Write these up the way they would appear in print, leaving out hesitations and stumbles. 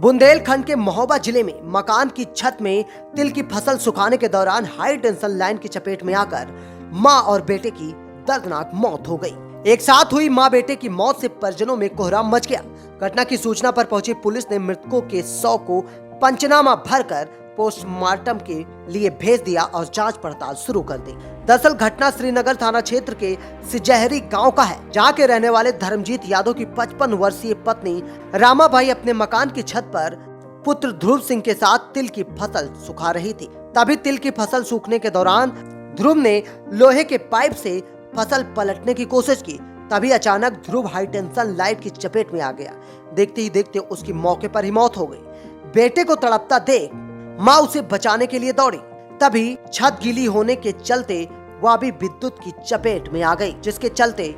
बुंदेलखंड के महोबा जिले में मकान की छत में तिल की फसल सुखाने के दौरान हाई टेंशन लाइन की चपेट में आकर मां और बेटे की दर्दनाक मौत हो गई। एक साथ हुई मां बेटे की मौत से परिजनों में कोहराम मच गया। घटना की सूचना पर पहुंची पुलिस ने मृतकों के शव को पंचनामा भरकर पोस्टमार्टम के लिए भेज दिया और जांच पड़ताल शुरू कर दी। दरअसल घटना श्रीनगर थाना क्षेत्र के सिजहरी गांव का है, जहां के रहने वाले धर्मजीत यादव की 55 वर्षीय पत्नी रामाबाई अपने मकान की छत पर पुत्र ध्रुव सिंह के साथ तिल की फसल सुखा रही थी। तभी तिल की फसल सूखने के दौरान ध्रुव ने लोहे के पाइप से फसल पलटने की कोशिश की। तभी अचानक ध्रुव हाई टेंशन लाइट की चपेट में आ गया। देखते ही देखते उसकी मौके पर ही मौत हो गई। बेटे को तड़पता देख माँ उसे बचाने के लिए दौड़ी। तभी छत गीली होने के चलते वह भी विद्युत की चपेट में आ गई, जिसके चलते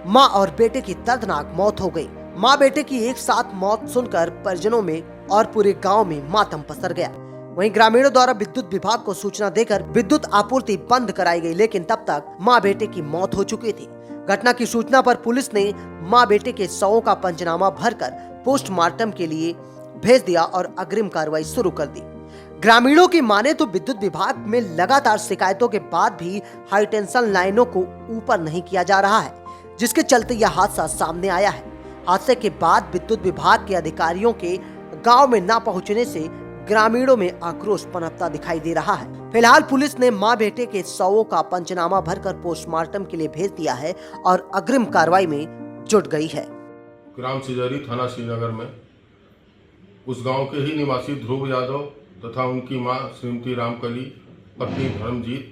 माँ और बेटे की दर्दनाक मौत हो गई। माँ बेटे की एक साथ मौत सुनकर परिजनों में और पूरे गांव में मातम पसर गया। वहीं ग्रामीणों द्वारा विद्युत विभाग को सूचना देकर विद्युत आपूर्ति बंद कराई गई, लेकिन तब तक माँ बेटे की मौत हो चुकी थी। घटना की सूचना पर पुलिस ने माँ बेटे के शवों का पंचनामा भरकर पोस्टमार्टम के लिए भेज दिया और अग्रिम कार्रवाई शुरू कर दी। ग्रामीणों की माने तो विद्युत विभाग में लगातार शिकायतों के बाद भी हाई टेंशन लाइनों को ऊपर नहीं किया जा रहा है, जिसके चलते यह हादसा सामने आया है। हादसे के बाद विद्युत विभाग के अधिकारियों के गांव में न पहुंचने से ग्रामीणों में आक्रोश पनपता दिखाई दे रहा है। फिलहाल पुलिस ने मां बेटे के शवों का पंचनामा भरकर पोस्टमार्टम के लिए भेज दिया है और अग्रिम कार्रवाई में जुट गई है। ग्राम सिजहरी थाना श्रीनगर में उस गांव के ही निवासी ध्रुव यादव तथा उनकी मां श्रीमती रामकली पत्नी धर्मजीत,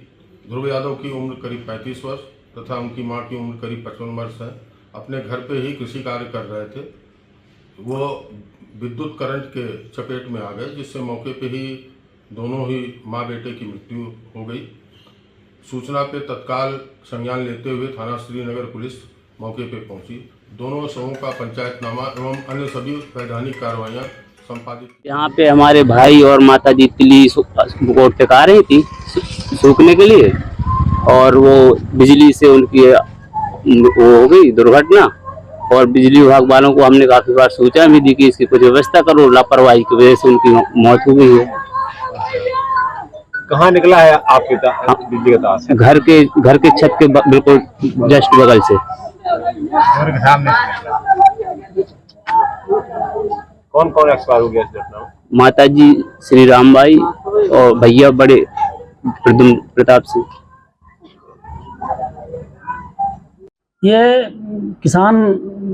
ध्रुव यादव की उम्र करीब 35 वर्ष तथा उनकी मां की उम्र करीब 55 वर्ष है, अपने घर पे ही कृषि कार्य कर रहे थे। वो विद्युत करंट के चपेट में आ गए, जिससे मौके पे ही दोनों ही मां बेटे की मृत्यु हो गई। सूचना पे तत्काल संज्ञान लेते हुए थाना श्रीनगर पुलिस मौके पे पहुंची। दोनों शवों का पंचायतनामा एवं अन्य सभी वैधानिक कार्रवाइयां संपादित। यहाँ पे हमारे भाई और माता जी तिली को टिका रही थी सूखने के लिए, और वो बिजली से उनकी वो हो गई दुर्घटना। और बिजली विभाग वालों को हमने काफी बार सोचा भी दी कि इसकी कुछ व्यवस्था करो, लापरवाही की वजह से उनकी मौत हो गई है। कहाँ निकला है आपके बिजली का तार? घर के छत के बिल्कुल जस्ट बगल से। घर के सामने। कौन कौन एक्सपायर हो गया इस घटना में? माता जी श्री रामबाई और भैया बड़े प्रद्युम्न प्रताप सिंह। ये किसान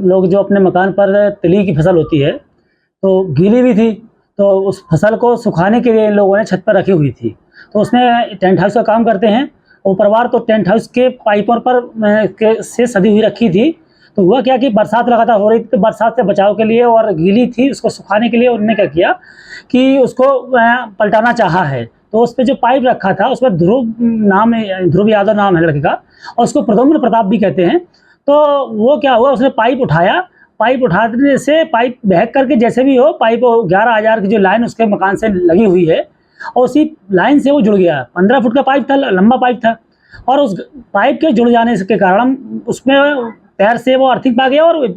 लोग जो अपने मकान पर तिली की फसल होती है तो गीली भी थी, तो उस फसल को सुखाने के लिए इन लोगों ने छत पर रखी हुई थी। तो उसमें टेंट हाउस का काम करते हैं और परिवार तो टेंट हाउस के पाइपों पर से सदी हुई रखी थी। तो हुआ क्या कि बरसात लगातार हो रही थी, तो बरसात से बचाव के लिए और गीली थी उसको सुखाने के लिए उन्होंने क्या किया कि उसको पलटाना चाहा है। तो उस पर जो पाइप रखा था उस पर ध्रुव यादव नाम है लड़के का, और उसको प्रद्युम्न प्रताप भी कहते हैं। तो वो क्या हुआ, उसने पाइप उठाया, पाइप उठाने से पाइप बहक करके जैसे भी हो पाइप 11,000 की जो लाइन उसके मकान से लगी हुई है और उसी लाइन से वो जुड़ गया। 15 फुट का पाइप था, लंबा पाइप था, और उस पाइप के जुड़ जाने के कारण उसमें पैर से वो अर्थिंग पा गया और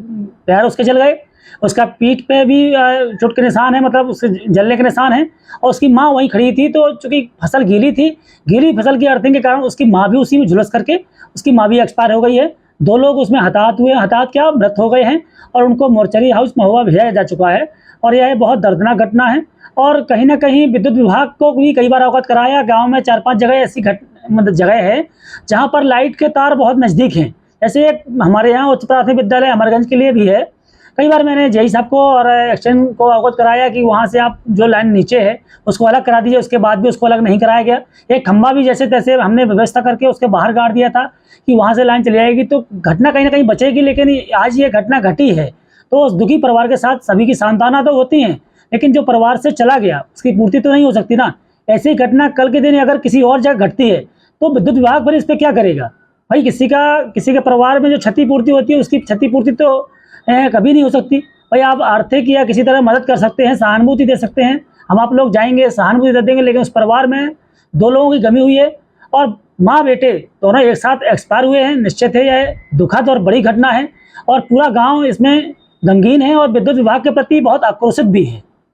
पैर उसके जल गए। उसका पीठ पे भी चोट के निशान है, मतलब उसके जलने के निशान हैं। और उसकी माँ वहीं खड़ी थी, तो चूँकि फसल गीली थी, गीली फसल की अर्थिंग के कारण उसकी माँ भी उसी में झुलस करके उसकी माँ भी एक्सपायर हो गई है। 2 लोग उसमें हताहत हुए, हताहत क्या मृत हो गए हैं, और उनको मोर्चरी हाउस महोबा भेजा जा चुका है। और यह बहुत दर्दनाक घटना है। और कहीं ना कहीं विद्युत विभाग को भी कई बार अवगत कराया। गाँव में 4-5 जगह ऐसी जगह है जहाँ पर लाइट के तार बहुत नज़दीक हैं। जैसे एक हमारे यहाँ उच्च प्राथमिक विद्यालय अमरगंज के लिए भी है। कई बार मैंने जेई साहब को और एक्सटेंशन को अवगत कराया कि वहाँ से आप जो लाइन नीचे है उसको अलग करा दीजिए, उसके बाद भी उसको अलग नहीं कराया गया। एक खंभा भी जैसे तैसे हमने व्यवस्था करके उसके बाहर गाड़ दिया था कि वहाँ से लाइन चली जाएगी तो घटना कहीं ना कहीं बचेगी। लेकिन आज ये घटना घटी है तो उस दुखी परिवार के साथ सभी की सांत्वना तो होती हैं, लेकिन जो परिवार से चला गया उसकी पूर्ति तो नहीं हो सकती ना। ऐसी घटना कल के दिन अगर किसी और जगह घटती है तो विद्युत विभाग पर इस पर क्या करेगा भाई? किसी के परिवार में जो क्षतिपूर्ति होती है उसकी क्षतिपूर्ति तो कभी नहीं हो सकती। भाई आप आर्थिक या किसी तरह मदद कर सकते हैं, सहानुभूति दे सकते हैं, हम आप लोग जाएंगे सहानुभूति दे देंगे, लेकिन उस परिवार में 2 लोगों की कमी हुई है और माँ बेटे दोनों एक साथ एक्सपायर हुए हैं। निश्चित है यह दुखद और बड़ी घटना है और पूरा गाँव इसमें गमगीन है और विद्युत विभाग के प्रति बहुत आक्रोशित भी है।